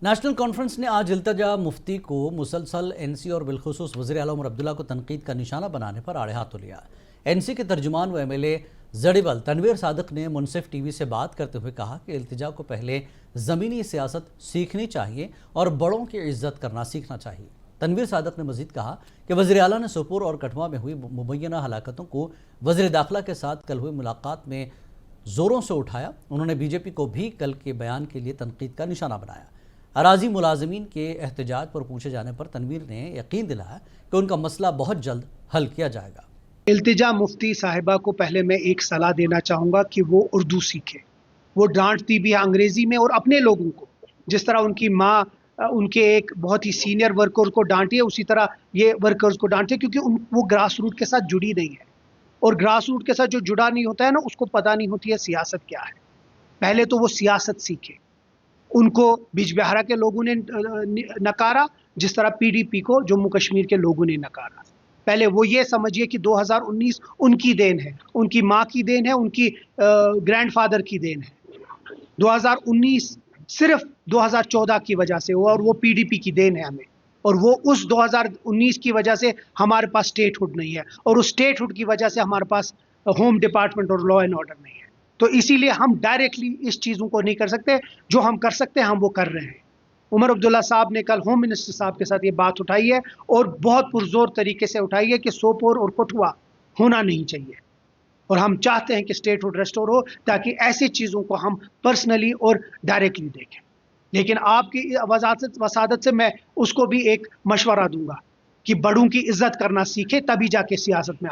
National conference ने आज इल्तिजा मुफ्ती को मुसलसल एनसी और बिलखुसूस वज़ीर आला उमर अब्दुल्ला को तनकीद का निशाना बनाने पर आड़े हाथों लिया। एनसी के तर्जुमान व एमएलए जड़ीबल तनवीर सादिक ने मुनसिफ टीवी से बात करते हुए कहा कि इल्तिजा को पहले ज़मीनी सियासत सीखनी चाहिए और बड़ों की इज्जत करना सीखना चाहिए। तनवीर सादिक ने मजीद कहा कि वज़ीर आला ने सोपोर और कठुआ में हुई मुबैना हलाकतों को वज़ीर दाखिला के साथ कल हुई मुलाकात में ज़ोरों से उठाया। उन्होंने बीजेपी को भी कल के बयान के लिए तनकीद का निशाना बनाया। अराजी मुलाजमीन के एहतजाज पर पूछे जाने पर तनवीर ने यकीन दिलाया कि उनका मसला बहुत जल्द हल किया जाएगा। इल्तिजा मुफ्ती साहिबा को पहले मैं एक सलाह देना चाहूँगा कि वो उर्दू सीखे। वो डांटती भी है अंग्रेज़ी में और अपने लोगों को, जिस तरह उनकी माँ उनके एक बहुत ही सीनियर वर्कर को डांटी है, उसी तरह ये वर्कर्स को डांटे, क्योंकि वो ग्रास रूट के साथ जुड़ी नहीं है। और ग्रास रूट के साथ जो जुड़ा नहीं होता है ना, उसको पता नहीं होती है सियासत क्या है। पहले तो वो सियासत सीखे। उनको बिजबिहारा के लोगों ने नकारा, जिस तरह पीडीपी को जम्मू कश्मीर के लोगों ने नकारा। पहले वो ये समझिए कि 2019 उनकी देन है, उनकी माँ की देन है, उनकी ग्रैंडफादर की देन है। 2019 सिर्फ 2014 की वजह से और वो पीडीपी की देन है हमें। और वो उस 2019 की वजह से हमारे पास स्टेटहुड नहीं है, और उस स्टेटहुड की वजह से हमारे पास होम डिपार्टमेंट और लॉ एंड ऑर्डर नहीं है। तो इसीलिए हम डायरेक्टली इस चीज़ों को नहीं कर सकते। जो हम कर सकते हैं हम वो कर रहे हैं। उमर अब्दुल्ला साहब ने कल होम मिनिस्टर साहब के साथ ये बात उठाई है, और बहुत पुरजोर तरीके से उठाई है कि सोपोर और कठुआ होना नहीं चाहिए। और हम चाहते हैं कि स्टेटहुड रेस्टोर हो, ताकि ऐसी चीज़ों को हम पर्सनली और डायरेक्टली देखें। लेकिन आपकी वसादत से मैं उसको भी एक मशवरा दूंगा कि बड़ों की इज्जत करना सीखे, तभी जाके सियासत में